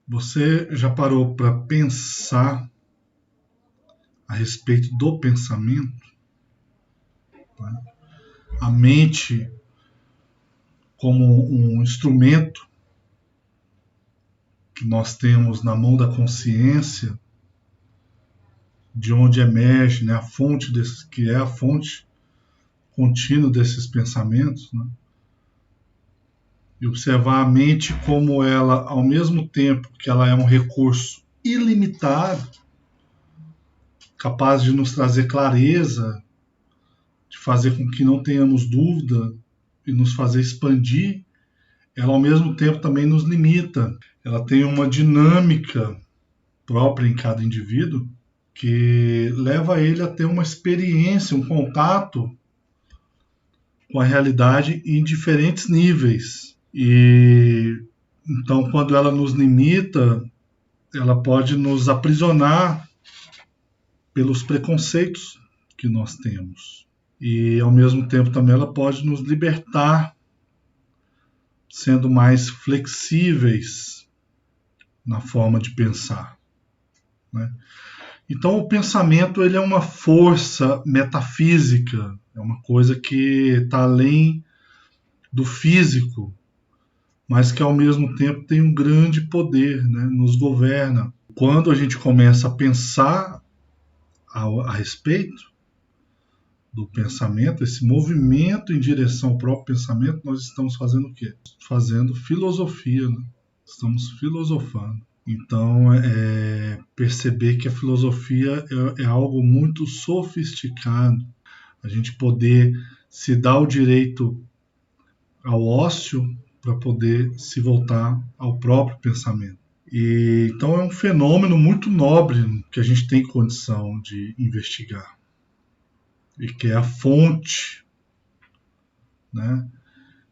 Você já parou para pensar a respeito do pensamento? Tá? A mente como um instrumento que nós temos na mão da consciência, de onde emerge, né, a fonte desses, que é a fonte contínua desses pensamentos, né? E observar a mente como ela, ao mesmo tempo que ela é um recurso ilimitado, capaz de nos trazer clareza, de fazer com que não tenhamos dúvida e nos fazer expandir, ela ao mesmo tempo também nos limita. Ela tem uma dinâmica própria em cada indivíduo que leva ele a ter uma experiência, um contato com a realidade em diferentes níveis. E então, quando ela nos limita, ela pode nos aprisionar pelos preconceitos que nós temos. E, ao mesmo tempo, também ela pode nos libertar, sendo mais flexíveis na forma de pensar, né? Então, o pensamento ele é uma força metafísica, é uma coisa que está além do físico, mas que ao mesmo tempo tem um grande poder, né? Nos governa. Quando a gente começa a pensar a respeito do pensamento, esse movimento em direção ao próprio pensamento, nós estamos fazendo o quê? Fazendo filosofia, né? Estamos filosofando. Então, perceber que a filosofia é algo muito sofisticado. A gente poder se dar o direito ao ócio para poder se voltar ao próprio pensamento. E, então é um fenômeno muito nobre que a gente tem condição de investigar. E que é a fonte, né,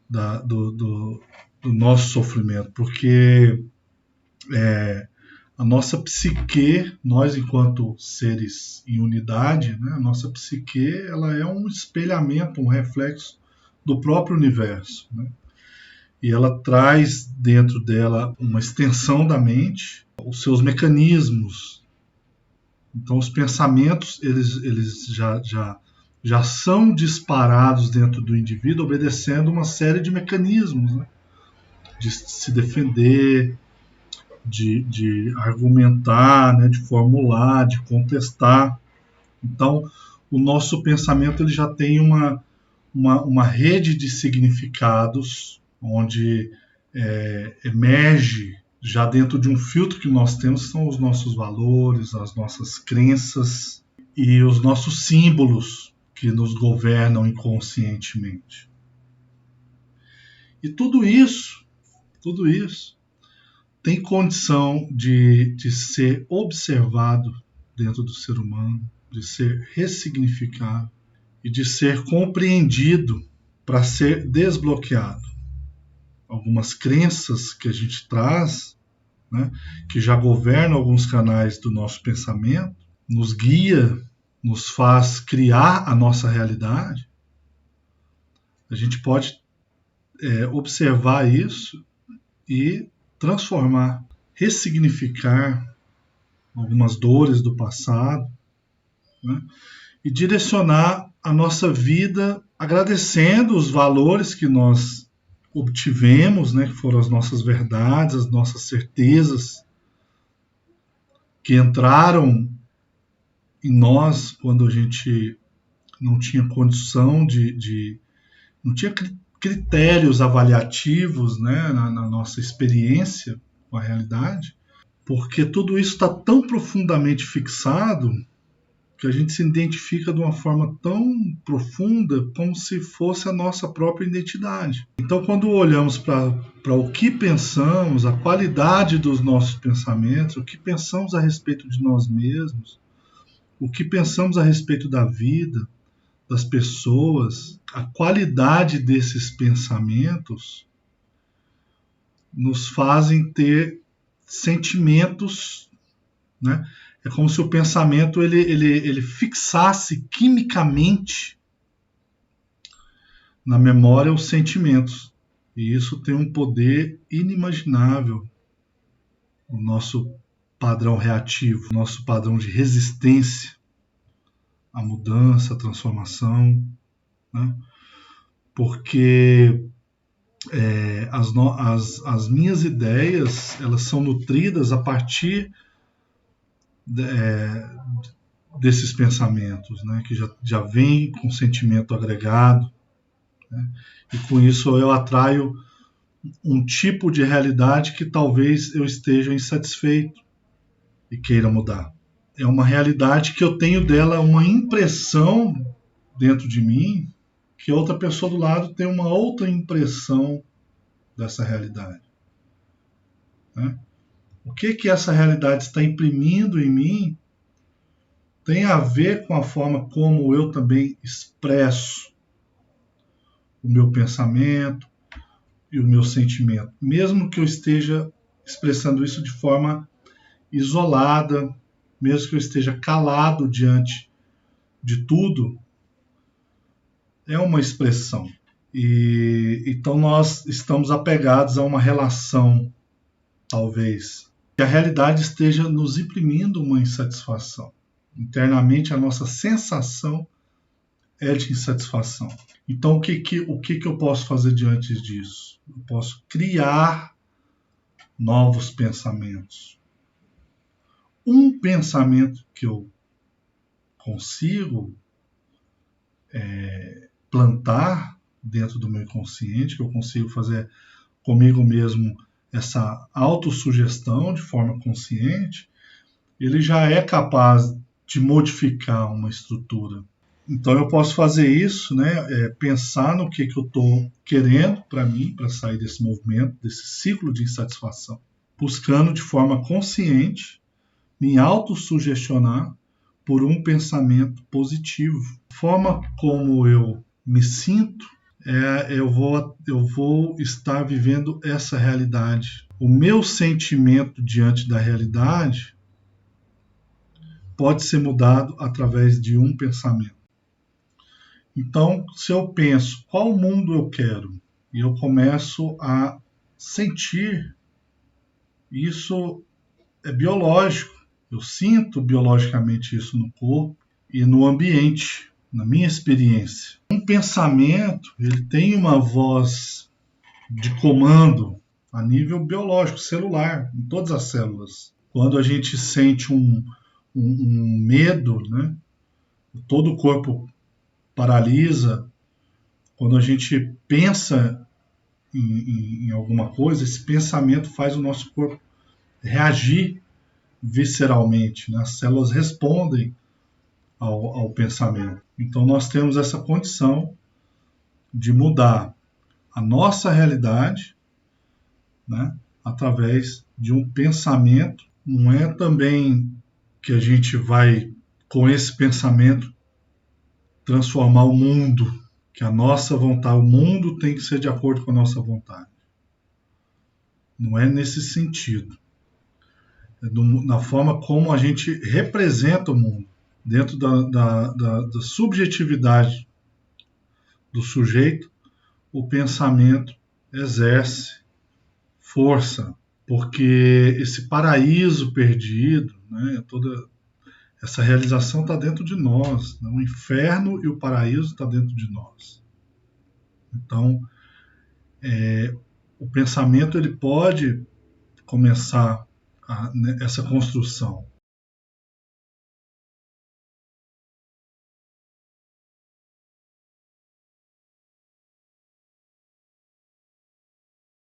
do nosso sofrimento. Porque a nossa psique, nós enquanto seres em unidade, né, a nossa psique ela é um espelhamento, um reflexo do próprio universo, né? E ela traz dentro dela uma extensão da mente, os seus mecanismos. Então os pensamentos eles já são disparados dentro do indivíduo obedecendo uma série de mecanismos, né? De se defender, de argumentar, né, de formular, de contestar. Então, o nosso pensamento ele já tem uma rede de significados onde emerge já dentro de um filtro que nós temos, que são os nossos valores, as nossas crenças e os nossos símbolos que nos governam inconscientemente. E tudo isso tem condição de ser observado dentro do ser humano, de ser ressignificado e de ser compreendido para ser desbloqueado. Algumas crenças que a gente traz, né, que já governam alguns canais do nosso pensamento, nos guia, nos faz criar a nossa realidade. A gente pode observar isso e transformar, ressignificar algumas dores do passado, né? E direcionar a nossa vida agradecendo os valores que nós obtivemos, né? Que foram as nossas verdades, as nossas certezas, que entraram em nós quando a gente não tinha condição não tinha critérios avaliativos, né, na nossa experiência com a realidade, porque tudo isso está tão profundamente fixado que a gente se identifica de uma forma tão profunda como se fosse a nossa própria identidade. Então, quando olhamos para o que pensamos, a qualidade dos nossos pensamentos, o que pensamos a respeito de nós mesmos, o que pensamos a respeito da vida, das pessoas, a qualidade desses pensamentos nos fazem ter sentimentos, né? É como se o pensamento ele fixasse quimicamente na memória os sentimentos. E isso tem um poder inimaginável o nosso padrão reativo, o nosso padrão de resistência à mudança, à transformação, né? Porque as minhas ideias, elas são nutridas a partir desses pensamentos, né? Que já vem com sentimento agregado, né? E com isso eu atraio um tipo de realidade que talvez eu esteja insatisfeito e queira mudar. É uma realidade que eu tenho dela uma impressão dentro de mim, que a outra pessoa do lado tem uma outra impressão dessa realidade, né? O que essa realidade está imprimindo em mim tem a ver com a forma como eu também expresso o meu pensamento e o meu sentimento, mesmo que eu esteja expressando isso de forma isolada, mesmo que eu esteja calado diante de tudo, é uma expressão. E então nós estamos apegados a uma relação, talvez, que a realidade esteja nos imprimindo uma insatisfação. Internamente a nossa sensação é de insatisfação. Então o que eu posso fazer diante disso? Eu posso criar novos pensamentos. Um pensamento que eu consigo plantar dentro do meu inconsciente, que eu consigo fazer comigo mesmo essa autossugestão de forma consciente, ele já é capaz de modificar uma estrutura. Então eu posso fazer isso, né? Pensar no que eu estou querendo para mim, para sair desse movimento, desse ciclo de insatisfação, buscando de forma consciente me autossugestionar por um pensamento positivo. A forma como eu me sinto, eu vou estar vivendo essa realidade. O meu sentimento diante da realidade pode ser mudado através de um pensamento. Então, se eu penso qual mundo eu quero e eu começo a sentir, isso é biológico. Eu sinto biologicamente isso no corpo e no ambiente, na minha experiência. Um pensamento, ele tem uma voz de comando a nível biológico, celular, em todas as células. Quando a gente sente um medo, né, todo o corpo paralisa. Quando a gente pensa em alguma coisa, esse pensamento faz o nosso corpo reagir visceralmente, né? As células respondem ao pensamento. Então nós temos essa condição de mudar a nossa realidade, né, através de um pensamento. Não é também que a gente vai, com esse pensamento, transformar o mundo, que a nossa vontade, o mundo tem que ser de acordo com a nossa vontade. Não é nesse sentido. É na forma como a gente representa o mundo, dentro da subjetividade do sujeito, o pensamento exerce força, porque esse paraíso perdido, né, toda essa realização está dentro de nós, né? O inferno e o paraíso está dentro de nós. Então, o pensamento ele pode começar essa construção.